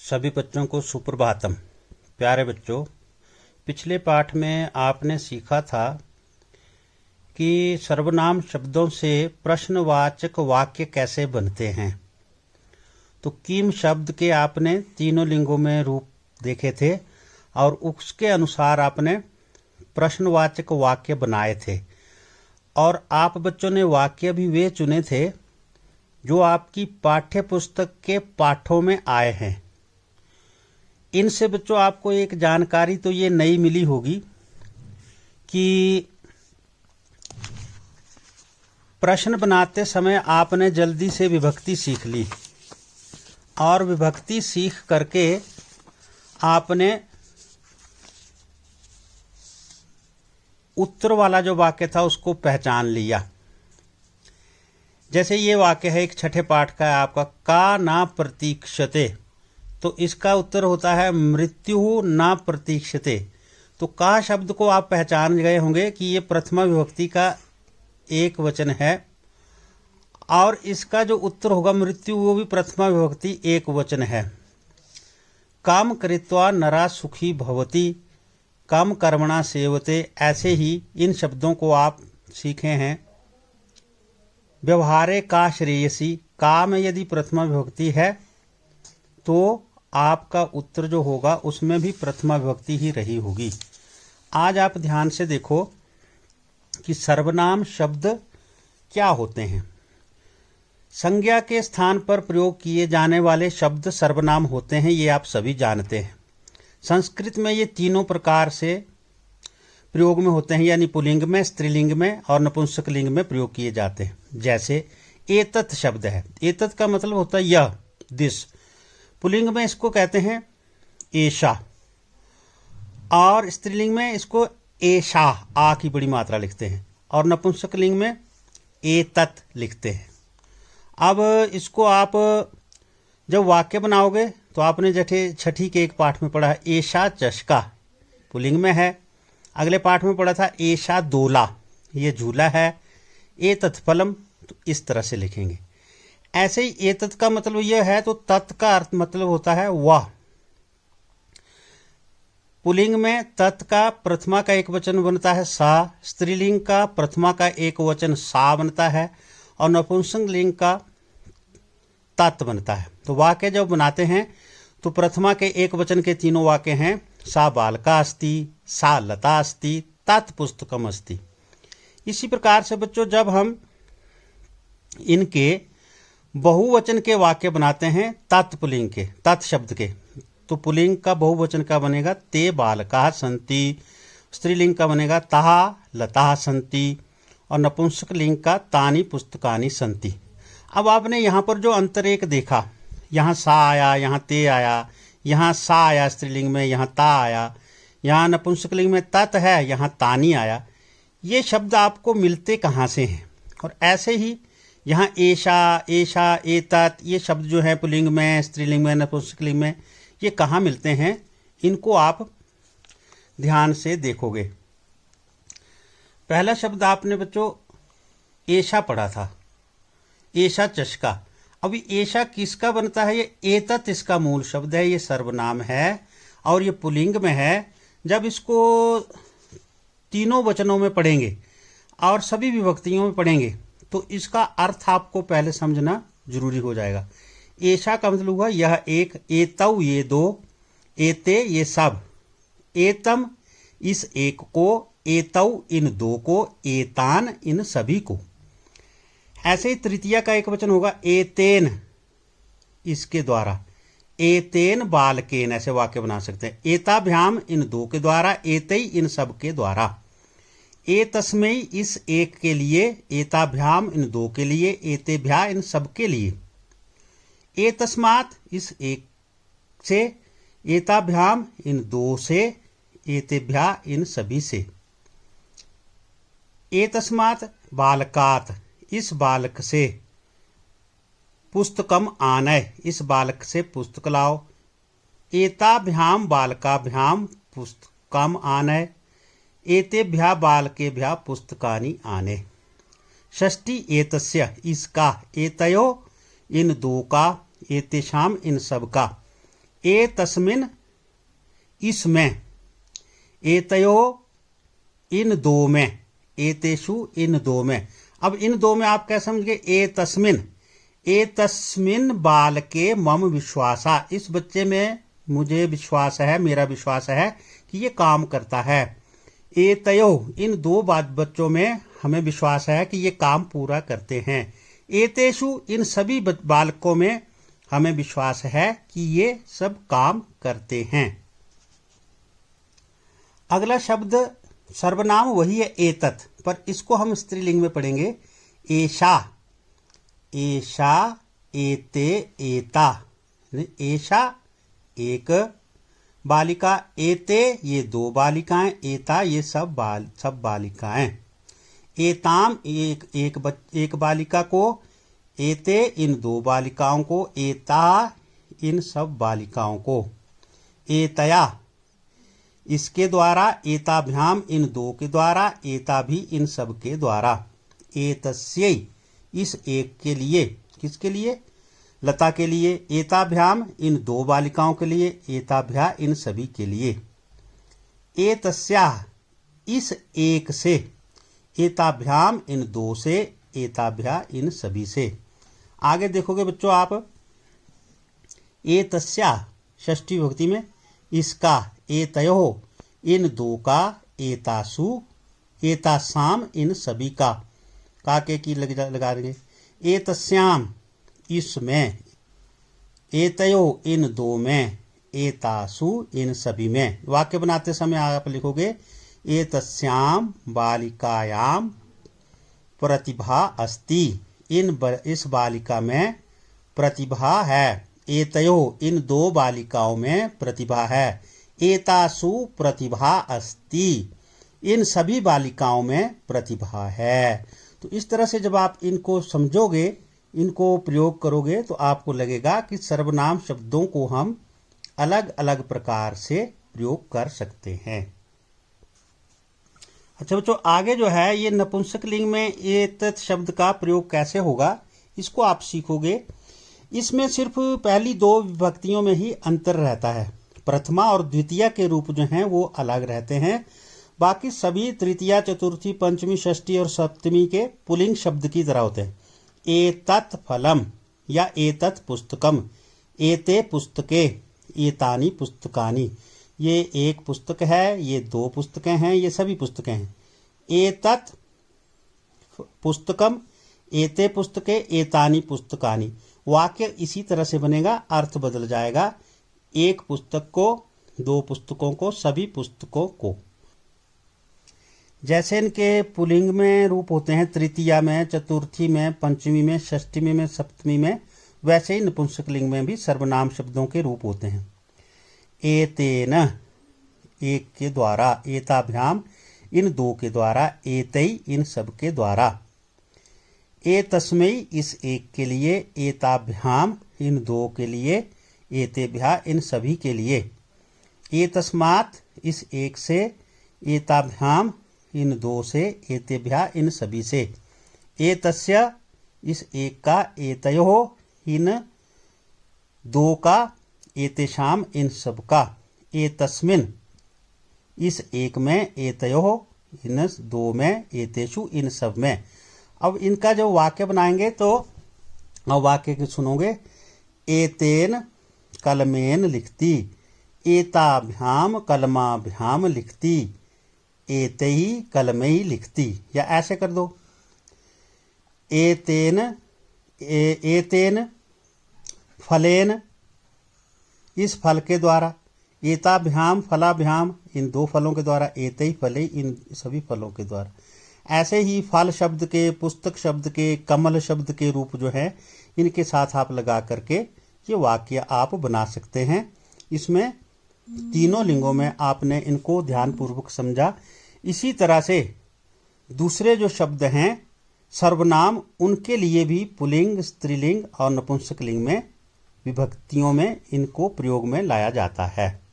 सभी बच्चों को सुप्रभातम। प्यारे बच्चों, पिछले पाठ में आपने सीखा था कि सर्वनाम शब्दों से प्रश्नवाचक वाक्य कैसे बनते हैं। तो किम शब्द के आपने तीनों लिंगों में रूप देखे थे और उसके अनुसार आपने प्रश्नवाचक वाक्य बनाए थे। और आप बच्चों ने वाक्य भी वे चुने थे जो आपकी पाठ्य पुस्तक के पाठों में आए हैं। इनसे बच्चों आपको एक जानकारी तो ये नई मिली होगी कि प्रश्न बनाते समय आपने जल्दी से विभक्ति सीख ली और विभक्ति सीख करके आपने उत्तर वाला जो वाक्य था उसको पहचान लिया। जैसे ये वाक्य है, एक छठे पाठ का है आपका, का ना प्रतीक्षते, तो इसका उत्तर होता है मृत्यु ना प्रतीक्षते। तो का शब्द को आप पहचान गए होंगे कि ये प्रथमा विभक्ति का एक वचन है और इसका जो उत्तर होगा मृत्यु वो भी प्रथमा विभक्ति एक वचन है। काम कृत्वा नरा सुखी भवति, काम कर्मणा सेवते, ऐसे ही इन शब्दों को आप सीखे हैं। व्यवहारे का श्रेयसी, का में यदि प्रथमा विभक्ति है तो आपका उत्तर जो होगा उसमें भी प्रथमा विभक्ति ही रही होगी। आज आप ध्यान से देखो कि सर्वनाम शब्द क्या होते हैं। संज्ञा के स्थान पर प्रयोग किए जाने वाले शब्द सर्वनाम होते हैं, ये आप सभी जानते हैं। संस्कृत में ये तीनों प्रकार से प्रयोग में होते हैं, यानी पुल्लिंग में, स्त्रीलिंग में और नपुंसक लिंग में प्रयोग किए जाते हैं। जैसे एतत् शब्द है, एतत् का मतलब होता है यह, दिस। पुल्लिंग में इसको कहते हैं एषा और स्त्रीलिंग में इसको एषा, आ की बड़ी मात्रा लिखते हैं, और नपुंसक लिंग में एतत् लिखते हैं। अब इसको आप जब वाक्य बनाओगे तो आपने जैसे छठी के एक पाठ में पढ़ा है एषा चषका, पुल्लिंग में है। अगले पाठ में पढ़ा था एषा दोला, ये झूला है। एतत् फलम, तो इस तरह से लिखेंगे। ऐसे ही एतत् का मतलब यह है, तो तत् का अर्थ मतलब होता है वह। पुल्लिंग में तत् का प्रथमा का एक वचन बनता है सा, स्त्रीलिंग का प्रथमा का एक वचन सा बनता है और नपुंसक लिंग का तत् बनता है। तो वाक्य जब बनाते हैं तो प्रथमा के एक वचन के तीनों वाक्य हैं, सा बालका अस्ति, सा लता अस्ति, तत् पुस्तकम अस्ति। इसी प्रकार से बच्चों जब हम इनके बहुवचन के वाक्य बनाते हैं तत्पुल्लिंग के, तत् शब्द के, तो पुल्लिंग का बहुवचन का बनेगा ते बालकाः सन्ति, स्त्रीलिंग का बनेगा ताः लताः सन्ति और नपुंसक लिंग का तानि पुस्तकानि सन्ति। अब आपने यहाँ पर जो अंतर एक देखा, यहाँ सा आया, यहाँ ते आया, यहाँ सा आया स्त्रीलिंग में, यहाँ ता आया, यहाँ नपुंसक लिंग में तत् है, यहाँ तानि आया। ये शब्द आपको मिलते कहाँ से हैं? और ऐसे ही यहाँ एषा, एषा, एतत्, ये शब्द जो है पुल्लिंग में, स्त्रीलिंग में, नपुंसक लिंग में, ये कहाँ मिलते हैं? इनको आप ध्यान से देखोगे। पहला शब्द आपने बच्चों एषा पढ़ा था, एषा चषका। अभी एषा किसका बनता है? ये एतत् इसका मूल शब्द है, ये सर्वनाम है और ये पुल्लिंग में है। जब इसको तीनों वचनों में पढ़ेंगे और सभी विभक्तियों में पढ़ेंगे तो इसका अर्थ आपको पहले समझना जरूरी हो जाएगा। एषा का मतलब हुआ यह एक, एतौ ये दो, एते ये सब, एतम इस एक को, एतौ इन दो को, एतान इन सभी को। ऐसे ही तृतीया का एक वचन होगा एतेन, इसके द्वारा, एतेन बालकेन, ऐसे वाक्य बना सकते हैं। एताभ्याम इन दो के द्वारा, एतै इन सब के द्वारा। एतस्मै इस एक के लिए, एताभ्याम इन दो के लिए, एतेभ्या इन सब के लिए। एतस्मात् इस एक से, एताभ्याम इन दो से, एतेभ्या इन सभी से। एतस्मात् बालकात् इस बालक से, पुस्तकम आनय इस बालक से पुस्तक लाओ। एताभ्याम बालकाभ्याम पुस्तकम आनय, एतेभ्या बालकेभ्या पुस्तकानि आने। षष्ठी एतस्य इसका, एतयो इन दो का, एतेषाम इन सब का। ए तस्मिन इसमें, एतयो इन दो में, एतेषु इन दो में। अब इन दो में आप क्या समझिए, ए तस्मिन बालके मम विश्वासा, इस बच्चे में मुझे विश्वास है, मेरा विश्वास है कि ये काम करता है। एतयो इन दो बच्चों में हमें विश्वास है कि ये काम पूरा करते हैं। एतेषु इन सभी बालकों में हमें विश्वास है कि ये सब काम करते हैं। अगला शब्द सर्वनाम वही है एतत्, पर इसको हम स्त्रीलिंग में पढ़ेंगे एषा, एषा, एते, एता। एषा एक बालिका, एते ये दो बालिकाएं, एता ये सब बालिकाएं। एताम एक बालिका को, एते इन दो बालिकाओं को, एता इन सब बालिकाओं को। एतया इसके द्वारा, एताभ्याम इन दो के द्वारा, एता भी इन सब के द्वारा। एतस्यै इस एक के लिए, किसके लिए, लता के लिए। एताभ्याम इन दो बालिकाओं के लिए, एताभ्या इन सभी के लिए। एतस्याः इस एक से, एताभ्याम इन दो से, एताभ्या इन सभी से। आगे देखोगे बच्चों आप, एतस्याः षष्ठी विभक्ति में इसका, एतयोः इन दो का, एतासु एतासाम इन सभी का की लगा देंगे। एतस्याम इसमें, एतयो इन दो में, एतासु इन सभी में। वाक्य बनाते समय आप लिखोगे एतस्याम बालिकायाम प्रतिभा अस्ति, इस बालिका में प्रतिभा है। एतयो इन दो बालिकाओं में प्रतिभा है। एतासु प्रतिभा अस्ति, इन सभी बालिकाओं में प्रतिभा है। तो इस तरह से जब आप इनको समझोगे, इनको प्रयोग करोगे, तो आपको लगेगा कि सर्वनाम शब्दों को हम अलग अलग प्रकार से प्रयोग कर सकते हैं। अच्छा बच्चों, आगे जो है ये नपुंसकलिंग में एतत् शब्द का प्रयोग कैसे होगा, इसको आप सीखोगे। इसमें सिर्फ पहली दो विभक्तियों में ही अंतर रहता है। प्रथमा और द्वितीय के रूप जो हैं वो अलग रहते हैं। बाकी सभी तृतीया, चतुर्थी, पंचमी, षष्ठी और सप्तमी के पुल्लिंग शब्द की तरह होते हैं। एतत् फलम या एतत् पुस्तकम, एते पुस्तके, एतानी पुस्तकानि। ये एक पुस्तक है, ये दो पुस्तकें हैं, ये सभी पुस्तकें हैं। एतत् पुस्तकम, एते पुस्तके, एतानी पुस्तकानि। वाक्य इसी तरह से बनेगा, अर्थ बदल जाएगा। एक पुस्तक को, दो पुस्तकों को, सभी पुस्तकों को। जैसे इनके पुल्लिंग में रूप होते हैं तृतीया में, चतुर्थी में, पंचमी में, षष्ठी में, सप्तमी में, वैसे ही नपुंसकलिंग में भी सर्वनाम शब्दों के रूप होते हैं। एतेन एक के द्वारा, एताभ्याम इन दो के द्वारा, एतई इन सब के द्वारा। एतस्मै इस एक के लिए, एताभ्याम इन दो के लिए, एतेभ्या इन सभी के लिए। एतस्मात् इस एक से, एताभ्याम इन दो से, एतेभ्या इन सभी से। एतस्य इस एक का, एतयोः इन दो का, एतेषाम इन सब का। एतस्मिन् इस एक में, एतयोः इन दो में, एतेषु इन सब में। अब इनका जो वाक्य बनाएंगे तो अब वाक्य की सुनोगे। एतेन कलमेन लिखती, एताभ्याम कलमाभ्याम लिखती, एतई कलमई लिखती। या ऐसे कर दो, एतेन एतेन फलेन इस फल के द्वारा, एताभ्याम फलाभ्याम इन दो फलों के द्वारा, एतई फले इन सभी फलों के द्वारा। ऐसे ही फल शब्द के, पुस्तक शब्द के, कमल शब्द के रूप जो है इनके साथ आप लगा करके ये वाक्य आप बना सकते हैं। इसमें तीनों लिंगों में आपने इनको ध्यानपूर्वक समझा। इसी तरह से दूसरे जो शब्द हैं सर्वनाम, उनके लिए भी पुल्लिंग, स्त्रीलिंग और नपुंसकलिंग में विभक्तियों में इनको प्रयोग में लाया जाता है।